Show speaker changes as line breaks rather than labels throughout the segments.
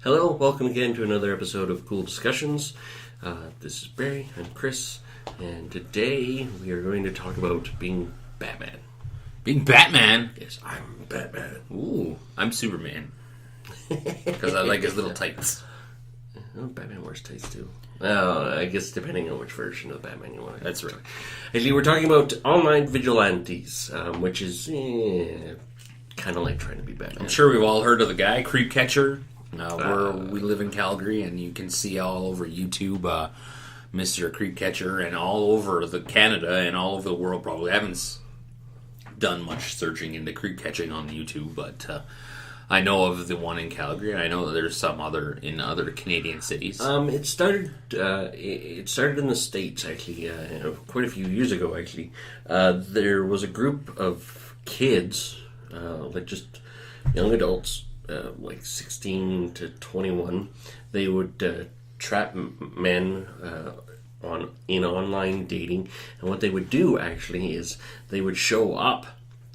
Hello, welcome again to another episode of Cool Discussions. This is Barry, I'm Chris, and today we are going to talk about being Batman.
Being Batman?
Yes, I'm Batman.
Ooh, I'm Superman. Because I like his little tights.
Oh, Batman wears tights too. Well, I guess depending on which version of Batman you want to.
That's right.
Actually, we're talking about online vigilantes, which is kind of like trying to be Batman.
I'm sure we've all heard of the guy, Creep Catcher. We live in Calgary, and you can see all over YouTube Mr. Creep Catcher, and all over Canada and all over the world. Probably haven't done much searching into creep catching on YouTube, but I know of the one in Calgary, and I know that there's some other in other Canadian cities.
It started in the States, actually, quite a few years ago, actually. There was a group of kids, like just young adults, like 16 to 21. They would trap men in online dating, and what they would do, actually, is they would show up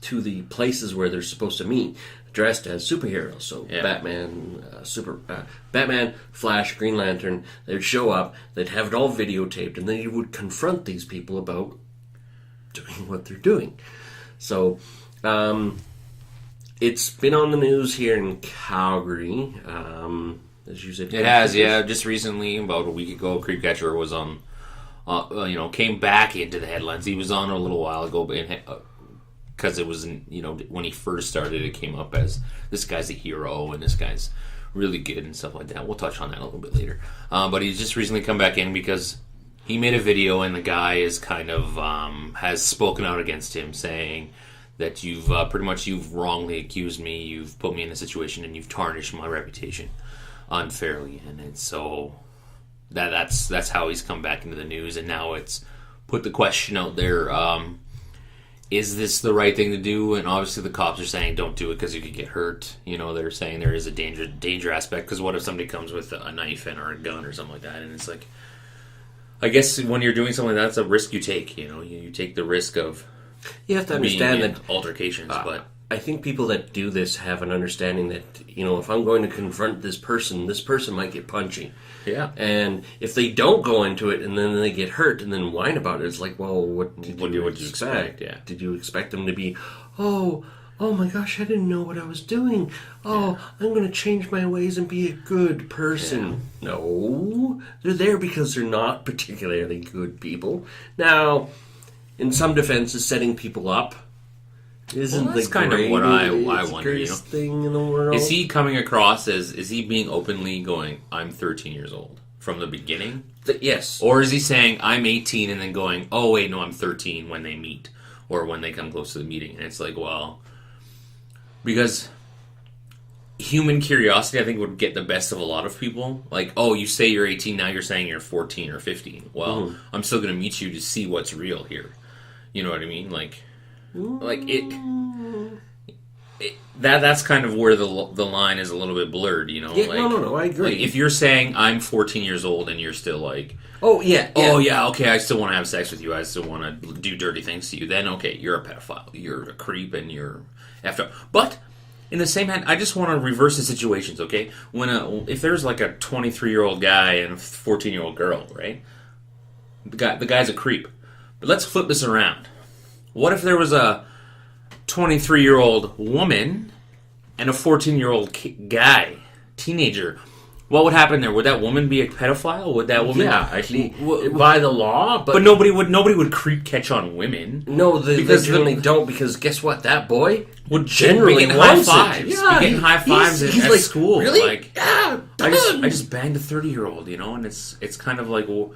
to the places where they're supposed to meet, dressed as superheroes. So Batman, Batman, Flash, Green Lantern. They'd show up. They'd have it all videotaped, and then you would confront these people about doing what they're doing. So it's been on the news here in Calgary. As you said,
it has, yeah. Just recently, about a week ago, Creep Catcher was on. Came back into the headlines. He was on a little while ago, because it was, when he first started, it came up as this guy's a hero and this guy's really good and stuff like that. We'll touch on that a little bit later. But he's just recently come back in because he made a video, and the guy is kind of has spoken out against him, saying that you've wrongly accused me, you've put me in a situation, and you've tarnished my reputation unfairly, and it's so. That's how he's come back into the news, and now it's put the question out there, is this the right thing to do? And obviously the cops are saying don't do it because you could get hurt. They're saying there is a danger aspect, because what if somebody comes with a knife or a gun or something like that? And it's like, I guess when you're doing something like that, that's a risk you take. You take the risk of
you have to understand that
altercations, but
I think people that do this have an understanding that, if I'm going to confront this person might get punchy.
Yeah.
And if they don't go into it and then they get hurt and then whine about it, it's like, well, what did you expect?
Yeah.
Did you expect them to be, oh my gosh, I didn't know what I was doing. I'm going to change my ways and be a good person. Yeah. No. They're there because they're not particularly good people. Now, in some defenses, setting people up isn't
that's
the
kind of what I wonder.
Greatest thing in the world.
Is he coming across as? Is he being openly going, "I'm 13 years old" from the beginning?
Yes.
Or is he saying, "I'm 18" and then going, "Oh wait, no, I'm 13" when they meet or when they come close to the meeting? And it's like, well, because human curiosity, I think, would get the best of a lot of people. Like, oh, you say you're 18, now you're saying you're 14 or 15. Well, I'm still going to meet you to see what's real here. You know what I mean? That's kind of where the line is a little bit blurred,
Yeah, no, I agree.
Like, if you're saying I'm 14 years old and you're still like, okay, I still want to have sex with you, I still want to do dirty things to you, then okay, you're a pedophile, you're a creep, and you're effed up. But in the same hand, I just want to reverse the situations, okay? If there's like a 23-year-old guy and a 14-year-old girl, right? The guy's a creep. But let's flip this around. What if there was a 23-year-old woman and a 14-year-old guy, teenager? What would happen there? Would that woman be a pedophile? Would that woman?
Yeah, actually, by the law,
but nobody would creep catch on women.
No, they generally don't, because guess what? That boy
would generally be getting high fives.
Yeah,
be getting high fives at
like,
school.
Really?
Like,
yeah,
I just banged a 30-year-old, and it's kind of like, well,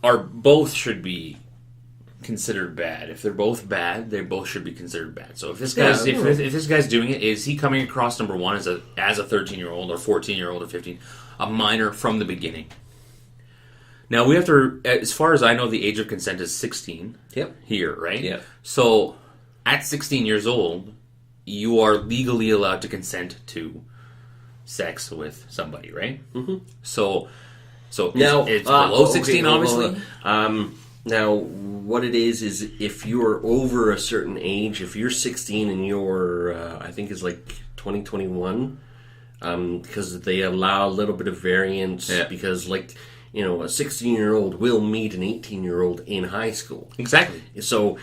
both should be considered bad. If they're both bad, they both should be considered bad. So if this guy's if this guy's doing it, is he coming across, number one, as a 13-year-old or 14-year-old or 15, a minor from the beginning? Now we have to, as far as I know, the age of consent is 16.
Yep. Here,
right?
Yeah.
So at 16 years old, you are legally allowed to consent to sex with somebody, right?
Mm-hmm.
So now it's below 16, obviously.
Now, what it is if you're over a certain age, if you're 16 and you're, I think it's like 2021, because they allow a little bit of variance.
Yeah.
Because, like, a 16-year-old will meet an 18-year-old in high school.
Exactly.
So,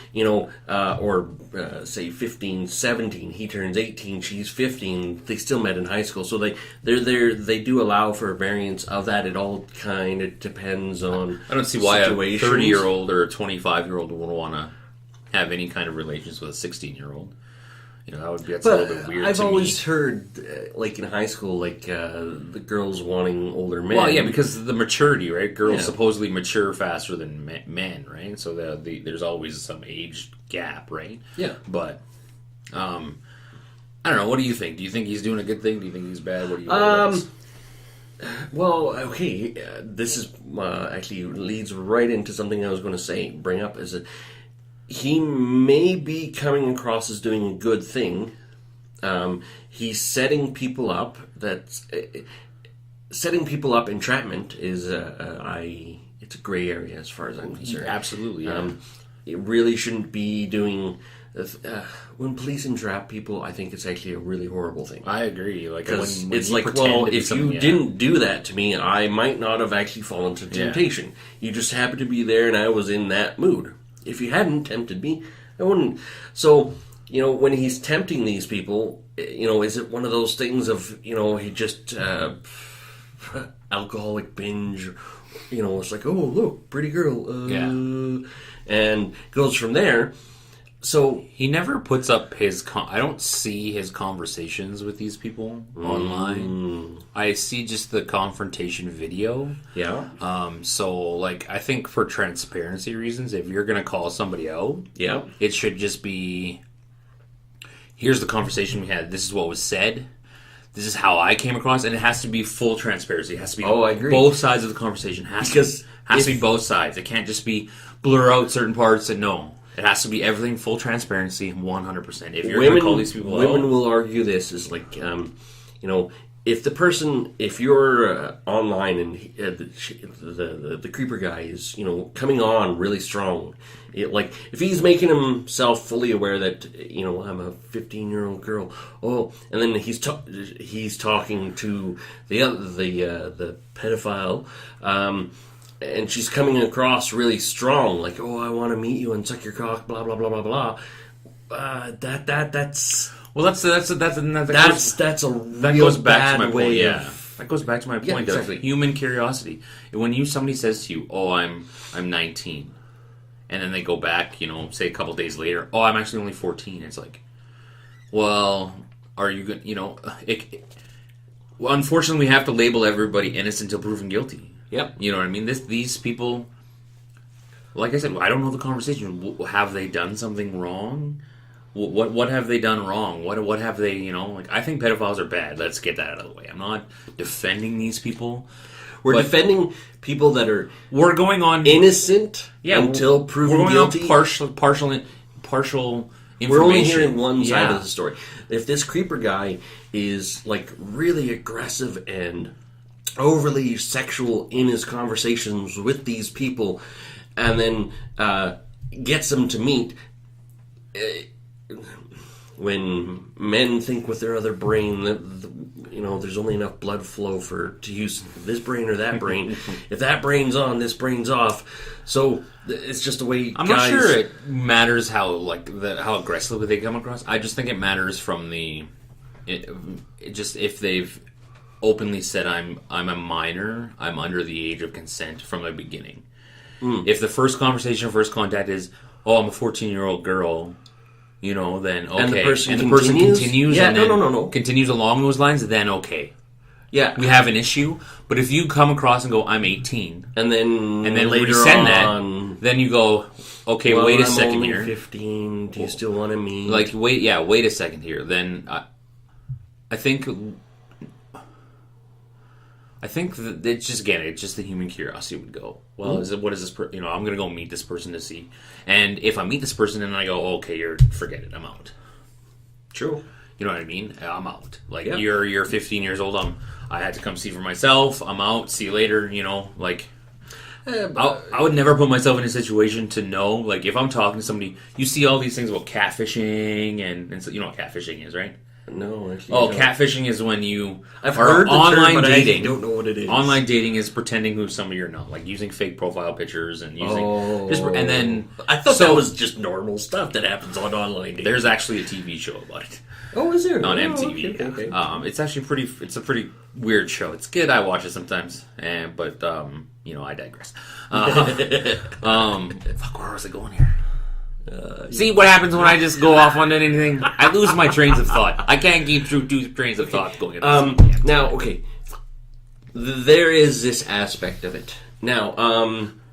say 15, 17, he turns 18, she's 15, they still met in high school. So they do allow for a variance of that. It all kind of depends on
I don't see why a
situations.
30-year-old or a 25-year-old would want to have any kind of relations with a 16-year-old. That's a little bit weird
I've
to
always
me.
heard, like in high school, the girls wanting older men.
Well, yeah, because of the maturity, right? Girls
Yeah.
supposedly mature faster than men, right? So there's always some age gap, right?
Yeah.
But, I don't know. What do you think? Do you think he's doing a good thing? Do you think he's bad? What do you
Well, okay, this is actually leads right into something I was going to bring up, is that he may be coming across as doing a good thing. He's setting people up. Setting people up. Entrapment is it's a gray area as far as I'm concerned.
Absolutely. Yeah.
It really shouldn't be doing. When police entrap people, I think it's actually a really horrible thing.
I agree. Like
Because
when
it's
you
like,
pretend
well,
to be
if
something,
you didn't do that to me, I might not have actually fallen to temptation. You just happened to be there, and I was in that mood. If you hadn't tempted me, I wouldn't. So, when he's tempting these people, is it one of those things of, he just alcoholic binge? It's like, oh, look, pretty girl. And goes from there. So
he never puts up his. I don't see his conversations with these people online. I see just the confrontation video.
Yeah.
So I think for transparency reasons, if you're gonna call somebody out,
Yeah.
it should just be. Here's the conversation we had. This is what was said. This is how I came across, and it has to be full transparency. It has to be.
Oh, I agree.
Both sides of the conversation has to be both sides. It can't just be blur out certain parts and no. It has to be everything full transparency, 100%. If you're going to call these people
women
out,
will argue this is like, if you're online and the creeper guy is, coming on really strong, if he's making himself fully aware that, I'm a 15-year-old girl, and then he's talking to the pedophile, and she's coming across really strong, like, oh, I want to meet you and suck your cock, blah blah blah blah blah. That's
well, that's a
that
goes back
bad
to my point.
way
Yeah,
of,
that goes back to my point.
Yeah, exactly.
Of human curiosity. When somebody says to you, "Oh, I'm 19," and then they go back, say a couple days later, "Oh, I'm actually only 14." It's like, well, are you good? Well, unfortunately, we have to label everybody innocent until proven guilty.
Yep.
You know what I mean? These people, like I said, I don't know the conversation. Have they done something wrong? What have they done wrong? What have they, I think pedophiles are bad. Let's get that out of the way. I'm not defending these people.
We're defending people that are
We're going on
innocent until proven
we're going
guilty.
on partial information.
We're only hearing one side
Yeah.
of the story. If this creeper guy is really aggressive and overly sexual in his conversations with these people, and then gets them to meet, when men think with their other brain that there's only enough blood flow to use this brain or that brain. If that brain's on, this brain's off. So it's just the way
I'm
guys...
not sure it matters how aggressively they come across. I just think it matters from just if they've openly said I'm a minor, I'm under the age of consent from the beginning. If the first conversation, first contact is, oh, I'm a 14-year-old girl, then okay.
And the person
continues
Yeah,
and then
no.
continues along those lines, then okay.
Yeah.
We have an issue. But if you come across and go, I'm 18,
And then
later
resend
that, then you go, okay,
well,
wait a
I'm
second
only
here.
15. Do you still want to meet?
Wait a second here. Then I think that it's just the human curiosity would go, well, what is this? I'm going to go meet this person to see, and if I meet this person and I go, okay, forget it, I'm out.
True.
You know what I mean? I'm out.
Yeah.
You're 15 years old. I had to come see for myself. I'm out. See you later. I would never put myself in a situation to know. If I'm talking to somebody, you see all these things about catfishing and so, you know what catfishing is, right?
No, actually.
Oh,
I don't.
catfishing is when you
I've
are
heard the
online
term, but
dating.
I don't know what it is.
Online dating is pretending who somebody you're not, like using fake profile pictures and using and then
I thought that was just normal stuff that happens on online dating.
there's actually a TV show about it
Oh, is there?
on
Oh,
MTV.
okay.
It's actually it's a pretty weird show. It's good. I watch it sometimes, but I digress. Fuck, where was I going here? See what happens when I just go off on anything? I lose my trains of thought. I can't keep through two trains of thought going on.
Now, okay, there is this aspect of it. Now,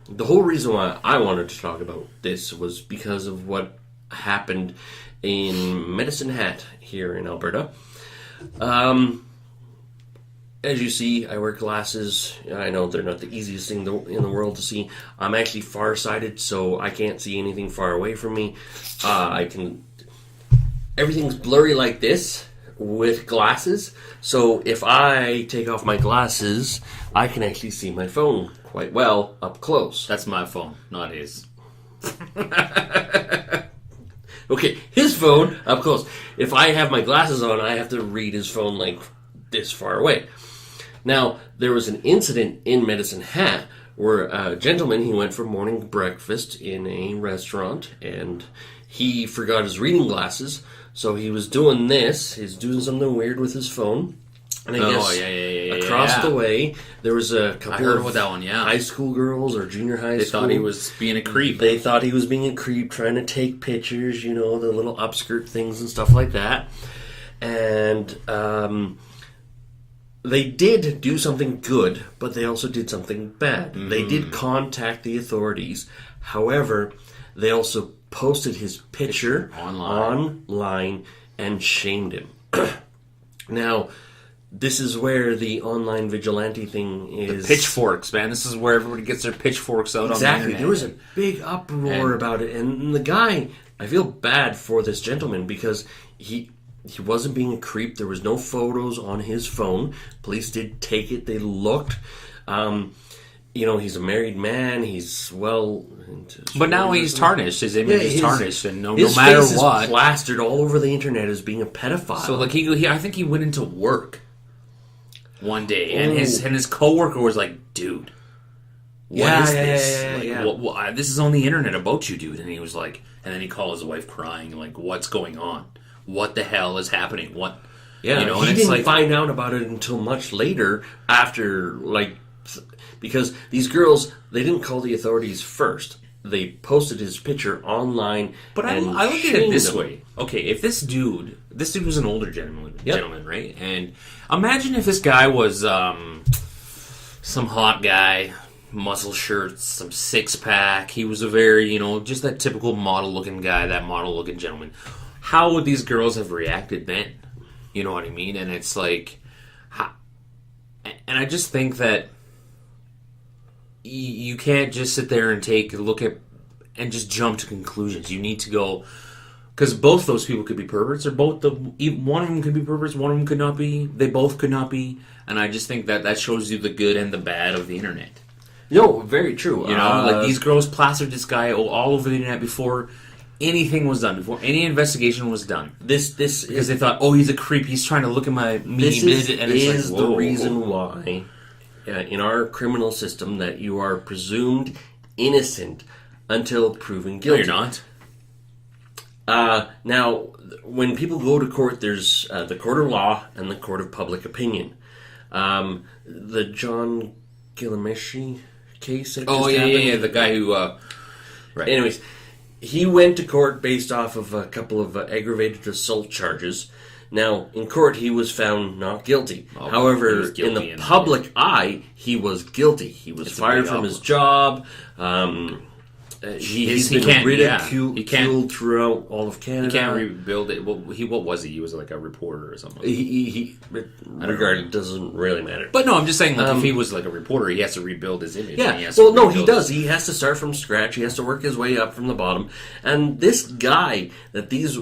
the whole reason why I wanted to talk about this was because of what happened in Medicine Hat here in Alberta. As you see, I wear glasses. I know they're not the easiest thing in the world to see. I'm actually farsighted, so I can't see anything far away from me. Everything's blurry like this with glasses. So if I take off my glasses, I can actually see my phone quite well up close.
That's my phone, not his.
Okay, his phone up close. If I have my glasses on, I have to read his phone like this far away. Now, there was an incident in Medicine Hat where a gentleman, he went for morning breakfast in a restaurant, and he forgot his reading glasses, so he was doing this. He's doing something weird with his phone. And I guess across the way, there was a couple of
that one,
high school girls or junior high school.
They thought he was being a creep.
They thought he was being a creep, trying to take pictures, the little upskirt things and stuff like that. And they did do something good, but they also did something bad. They did contact the authorities. However, they also posted his picture online and shamed him. Now, this is where the online vigilante thing is.
The pitchforks, man. This is where everybody gets their pitchforks out on the internet.
There was a big uproar about it. And the guy, I feel bad for this gentleman because he wasn't being a creep. There was no photos on his phone. Police did take it. They looked. He's a married man. He's
but now he's tarnished. His image is tarnished, and no matter
his face
what,
is plastered all over the internet as being a pedophile.
So I think he went into work one day, and his coworker was like, "Dude, what is this? This is on the internet about you, dude." And he was like, and then he called his wife crying, like, "What's going on? What the hell is happening? What?"
Yeah, he didn't find out about it until much later, after because these girls, they didn't call the authorities first. They posted his picture online.
But I look at it this way. Okay, if this dude was an older gentleman, right? And imagine if this guy was some hot guy, muscle shirts, some six-pack. He was a very, just that typical model-looking guy, that model-looking gentleman. How would these girls have reacted then? You know what I mean? And it's like... And I just think that you can't just sit there and take a look at and just jump to conclusions. You need to go, because both those people could be perverts, or one of them could be perverts, one of them could not be. They both could not be, and I just think that shows you the good and the bad of the internet.
No, very true.
These girls plastered this guy all over the internet before anything was done, before any investigation was done. Because they thought, he's a creep. He's trying to look at my
This is the reason why. In our criminal system, that you are presumed innocent until proven guilty.
No, you're not.
Now, when people go to court, there's the court of law and the court of public opinion. The John Gillimeshi case. The
guy who.
Right. Anyways, he went to court based off of a couple of aggravated assault charges. Now, in court, he was found not guilty. However, in the public eye, he was guilty. He was fired from his job. He's been ridiculed throughout all of Canada.
He can't rebuild it. Well, what was he? He was like a reporter or something.
It doesn't really matter.
But no, I'm just saying, if he was like a reporter, he has to rebuild his image.
Yeah, he does. He has to start from scratch. He has to work his way up from the bottom. And this guy that these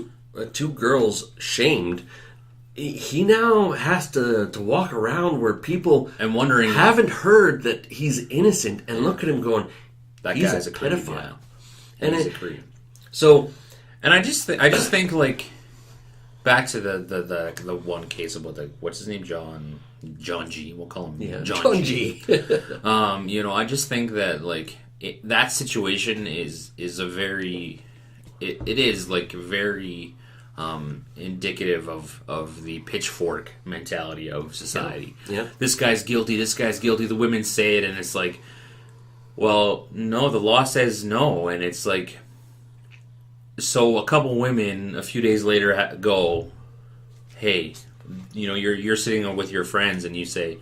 two girls shamed, he now has to walk around where people
and wondering
haven't heard that he's innocent and look at him going,
that
he's
guy's
a pedophile.
Yeah. And he's a creep.
So,
and I just think like back to the one case about what's his name, John G. We'll call him
John G.
I just think that that situation is a very it is very indicative of the pitchfork mentality of society.
Yeah.
This guy's guilty. This guy's guilty. The women say it, and it's like, well, no, the law says no, and it's like, so a couple women a few days later go, hey, you're sitting with your friends, and you say,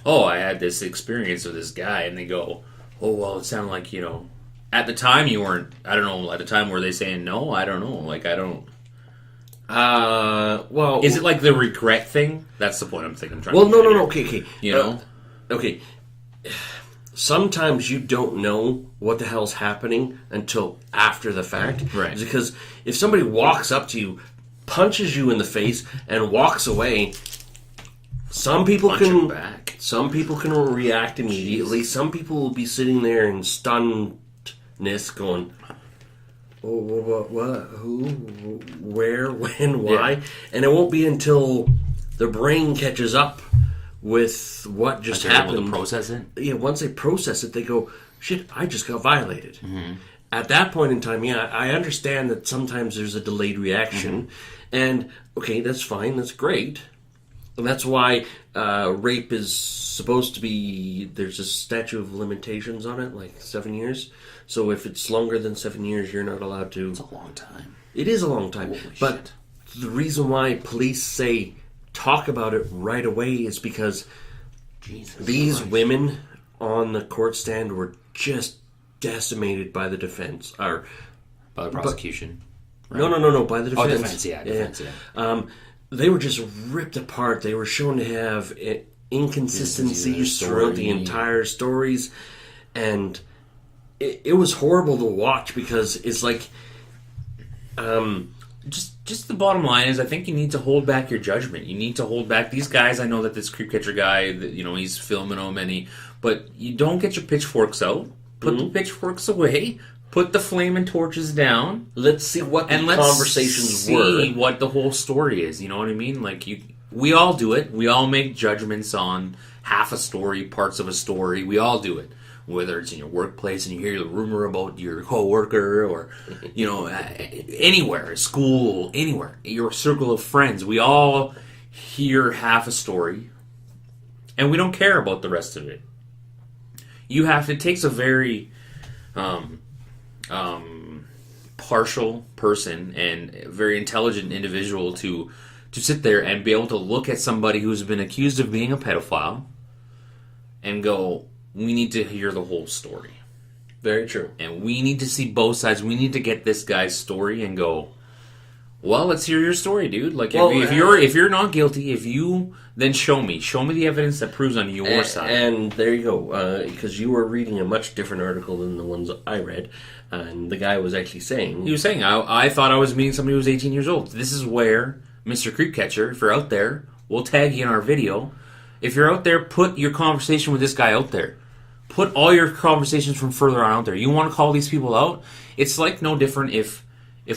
oh, I had this experience with this guy, and they go, oh, well, it sounded like at the time you weren't. I don't know. At the time, were they saying no? I don't know. I don't.
Well,
is it like the regret thing? That's the point I'm thinking.
No. Okay.
Okay.
Sometimes you don't know what the hell's happening until after the fact.
Right.
Because if somebody walks up to you, punches you in the face, and walks away, some people can
back.
Some people can react immediately. Some people will be sitting there in stunnedness, going, "Oh, what? Who? Where? When? Why?"
Yeah.
And it won't be until the brain catches up with what just happened.
Able to process it?
Yeah, once they process it, they go, shit, I just got violated.
Mm-hmm.
At that point in time, I understand that sometimes there's a delayed reaction. Mm-hmm. And, okay, that's fine, that's great. And that's why rape is supposed to be, there's a statute of limitations on it, like 7 years. So if it's longer than 7 years, you're not allowed to.
It's a long time.
It is a long time.
Holy
but
shit.
The reason why police say talk about it right away is because these women on the court stand were just decimated by the defense. Or
by the prosecution.
Right? No, by the defense.
Oh, defense, yeah.
They were just ripped apart. They were shown to have inconsistencies throughout the entire stories. And it was horrible to watch because it's like...
Just the bottom line is, I think you need to hold back your judgment. You need to hold back these guys. I know that this creep catcher guy, he's filming them, but you don't get your pitchforks out. Put the pitchforks away. Put the flaming torches down.
Let's see what the conversations were.
See what the whole story is. You know what I mean? We all do it. We all make judgments on half a story, parts of a story. We all do it. Whether it's in your workplace and you hear the rumor about your coworker or, anywhere, school, anywhere, your circle of friends, we all hear half a story and we don't care about the rest of it. It takes a very partial person and a very intelligent individual to sit there and be able to look at somebody who's been accused of being a pedophile and go, we need to hear the whole story.
Very true.
And we need to see both sides. We need to get this guy's story and go, well, let's hear your story, dude. If you're not guilty, then show me the evidence that proves on your side.
And there you go, because you were reading a much different article than the ones I read, and the guy was actually saying...
He was saying, I thought I was meeting somebody who was 18 years old. This is where, Mr. Creepcatcher, if you're out there, we'll tag you in our video. If you're out there, put your conversation with this guy out there. Put all your conversations from further on out there. You want to call these people out? It's like no different if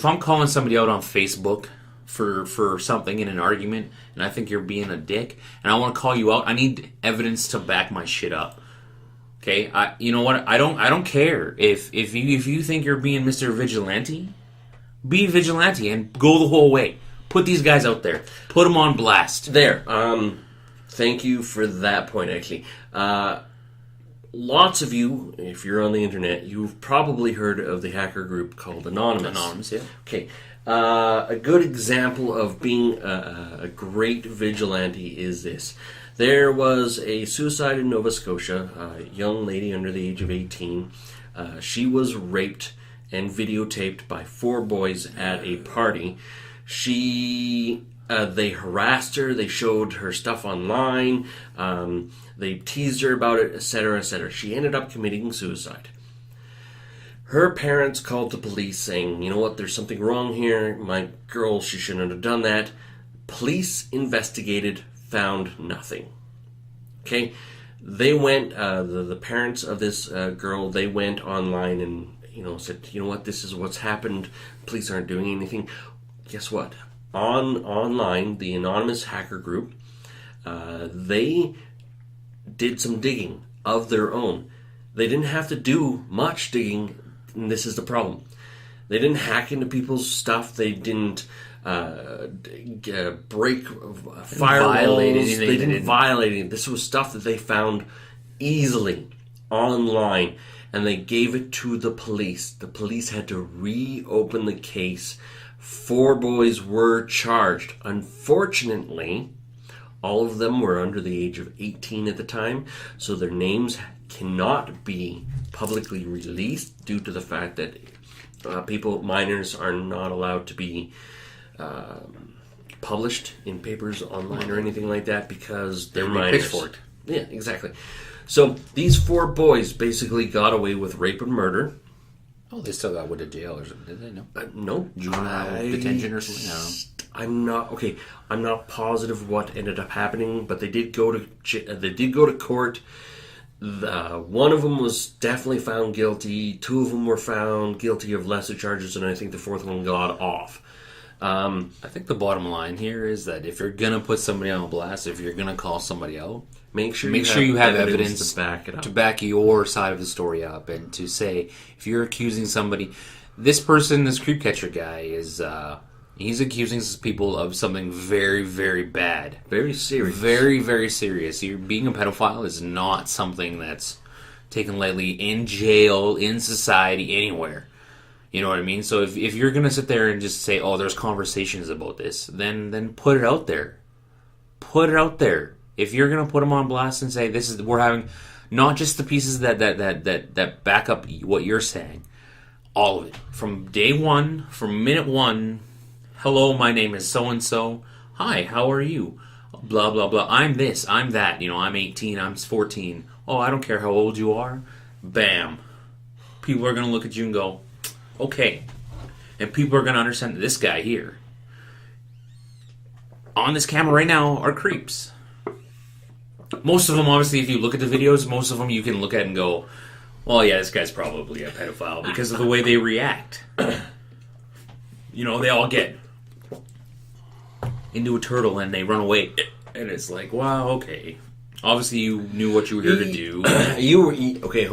I'm calling somebody out on Facebook for something in an argument, and I think you're being a dick, and I want to call you out. I need evidence to back my shit up. Okay, you know what? I don't care if you think you're being Mr. Vigilante, be vigilante and go the whole way. Put these guys out there. Put them on blast.
There. Thank you for that point. Actually, lots of you, if you're on the internet, you've probably heard of the hacker group called Anonymous.
Anonymous, yeah.
Okay. A good example of being a great vigilante is this. There was a suicide in Nova Scotia, a young lady under the age of 18. She was raped and videotaped by 4 boys at a party. They harassed her, they showed her stuff online, they teased her about it, etc., etc. She ended up committing suicide. Her parents called the police saying, you know what, there's something wrong here, my girl, she shouldn't have done that. Police investigated, found nothing. Okay, they went, the parents of this girl, they went online and, said, you know what, this is what's happened, police aren't doing anything. Guess what? online, the anonymous hacker group, they did some digging of their own. They didn't have to do much digging, and this is the problem. They didn't hack into people's stuff. They didn't break firewalls. They didn't violate anything. This was stuff that they found easily online, and they gave it to the police. The police had to reopen the case. 4 boys were charged. Unfortunately, all of them were under the age of 18 at the time, so their names cannot be publicly released due to the fact that minors are not allowed to be published in papers online or anything like that because they're minors.
Pitchfork.
Yeah, exactly. So these 4 boys basically got away with rape and murder.
Oh, they still got to jail or something, did they? No.
No.
Juvenile detention or something? No.
I'm not positive what ended up happening, but they did go to court. One of them was definitely found guilty. 2 of them were found guilty of lesser charges, and I think the 4th one got off.
I think the bottom line here is that if you're gonna put somebody on blast, if you're gonna call somebody out, make sure you have evidence
to back it up,
to back your side of the story up, and to say if you're accusing somebody, this creep catcher guy is. He's accusing people of something very, very bad.
Very serious.
Very, very serious. Being a pedophile is not something that's taken lightly in jail, in society, anywhere. You know what I mean? So if you're going to sit there and just say, oh, there's conversations about this, then put it out there. Put it out there. If you're going to put them on blast and say, we're having not just the pieces that back up what you're saying, all of it. From day one, from minute one, hello, my name is so-and-so. Hi, how are you? Blah, blah, blah. I'm this, I'm that. I'm 18, I'm 14. Oh, I don't care how old you are. Bam. People are going to look at you and go, okay. And people are going to understand that this guy here, on this camera right now, are creeps. Most of them, obviously, if you look at the videos, most of them you can look at and go, well, yeah, this guy's probably a pedophile because of the way they react. They all get into a turtle and they run away, and it's like, wow, okay. Obviously, you knew what you were here to do.
Okay.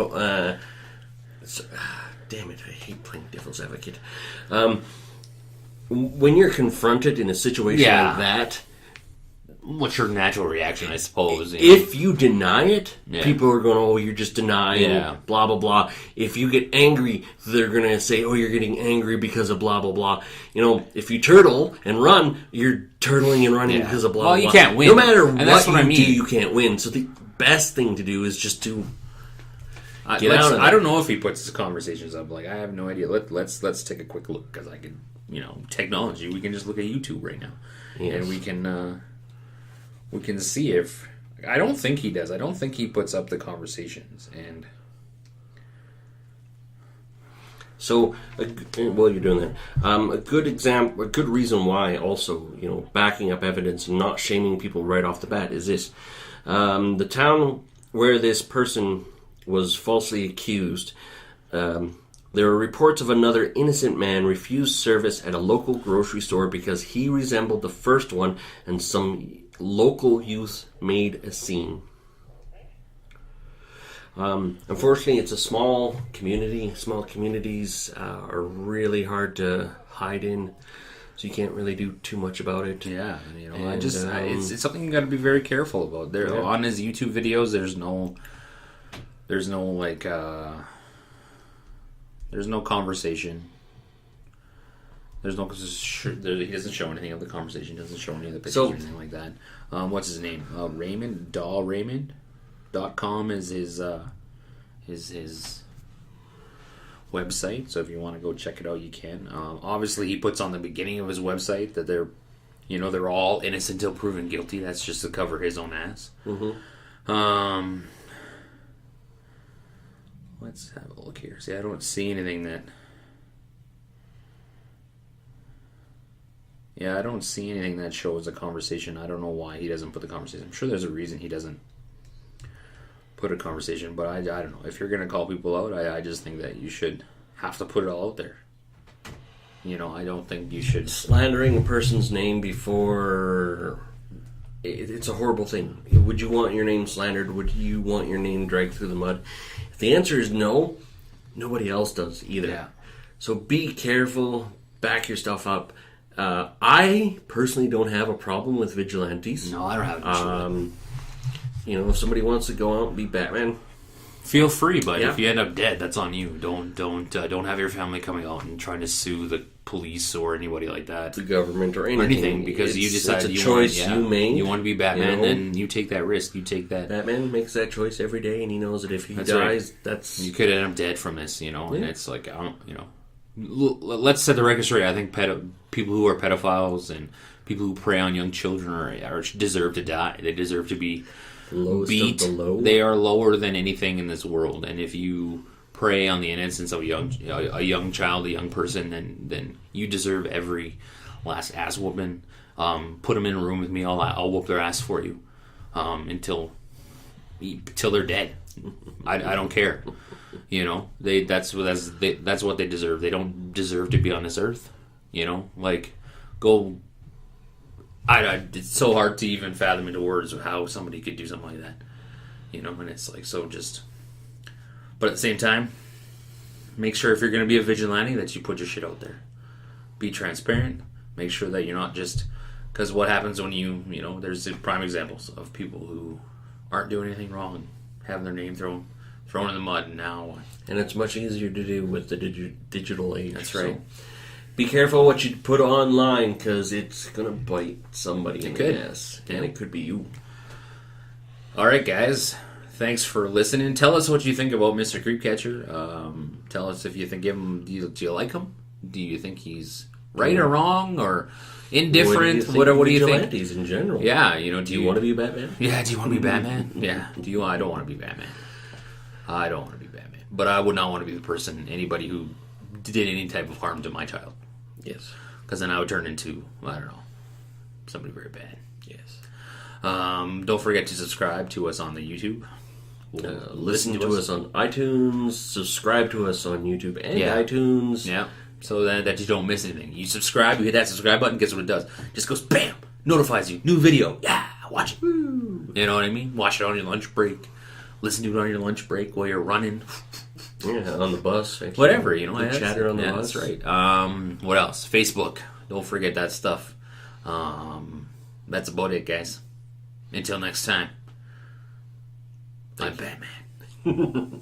Damn it! I hate playing devil's advocate. When you're confronted in a situation like that,
what's your natural reaction? I suppose.
If you deny it, people are going, "Oh, you're just denying." Blah blah blah. If you get angry, they're going to say, "Oh, you're getting angry because of blah blah blah." If you turtle and run, you're turtling and running because of blah blah blah.
Well, you can't win.
No matter what you do, you can't win. So the best thing to do is just to get out of it.
I don't know if he puts his conversations up. Like, I have no idea. Let's take a quick look, because I can, technology. We can just look at YouTube right now, and we can see if. I don't think he does. I don't think he puts up the conversations. And
so, while you're doing that, a good reason why also, backing up evidence and not shaming people right off the bat is this. The town where this person was falsely accused, there are reports of another innocent man refused service at a local grocery store because he resembled the first one, and some local youth made a scene. Unfortunately, it's a small community. Small communities are really hard to hide in, so you can't really do too much about it.
Yeah, it's something you got to be very careful about. On his YouTube videos, there's no conversation. He doesn't show anything of the conversation. Doesn't show any of the pictures or anything like that. What's his name? Raymond.com is his website. So if you want to go check it out, you can. Obviously, he puts on the beginning of his website that they're all innocent until proven guilty. That's just to cover his own ass. Mm-hmm. Let's have a look here. See, I don't see anything that. Yeah, I don't see anything that shows a conversation. I don't know why he doesn't put the conversation. I'm sure there's a reason he doesn't put a conversation, but I don't know. If you're going to call people out, I just think that you should have to put it all out there. I don't think you should.
Slandering a person's name before... It's a horrible thing. Would you want your name slandered? Would you want your name dragged through the mud? If the answer is no, nobody else does either.
Yeah.
So be careful. Back your stuff up. I personally don't have a problem with vigilantes.
No, I don't have an issue.
If somebody wants to go out and be Batman,
feel free. But
Yeah.
if you end up dead, that's on you. Don't have your family coming out and trying to sue the police or anybody like that,
the government, or
or
anything,
anything, because you decided
it's a
you
choice
want,
you made.
You want to be Batman,
you know?
then you take that risk. You take that.
Batman makes that choice every day, and he knows that if he
That's
dies,
right.
that's
You could end up dead from this, and it's like, I don't, let's set the record straight. I think people who are pedophiles and people who prey on young children are deserve to die. They deserve to be
lowest
beat.
of the low.
They are lower than anything in this world. And if you prey on the innocence of a young child, a young person, then you deserve every last ass whooping. Put them in a room with me. I'll whoop their ass for you until they're dead. I don't care. That's what they deserve. They don't deserve to be on this earth. Go. It's so hard to even fathom into words of how somebody could do something like that. And it's like, so just. But at the same time, make sure if you're going to be a vigilante that you put your shit out there. Be transparent. Make sure that you're not just. Because what happens when there's prime examples of people who aren't doing anything wrong and having their name thrown in the mud, and now.
And it's much easier to do with the digital age.
That's right.
So be careful what you put online, because it's going to bite somebody in the ass. And it could be you.
All right, guys. Thanks for listening. Tell us what you think about Mr. Creepcatcher. Tell us if you think him. Do you like him? Do you think he's right or wrong or indifferent? What do you think?
Vigilantes in general.
Yeah,
do you want to be Batman?
Yeah, do you want to be Batman? Yeah. I don't want to be Batman. I don't want to be Batman. But I would not want to be anybody who did any type of harm to my child.
Yes.
Because then I would turn into, I don't know, somebody very bad.
Yes.
Don't forget to subscribe to us on the YouTube.
Listen to us on iTunes. Subscribe to us on YouTube and iTunes.
Yeah. So that you don't miss anything. You subscribe, you hit that subscribe button, guess what it does? Just goes BAM! Notifies you. New video. Yeah, watch it. Woo. You know what I mean? Watch it on your lunch break. Listen to it on your lunch break while you're running.
Yeah, on the bus.
Whatever,
chatter on the bus.
That's right. What else? Facebook. Don't forget that stuff. That's about it, guys. Until next time. I'm Batman.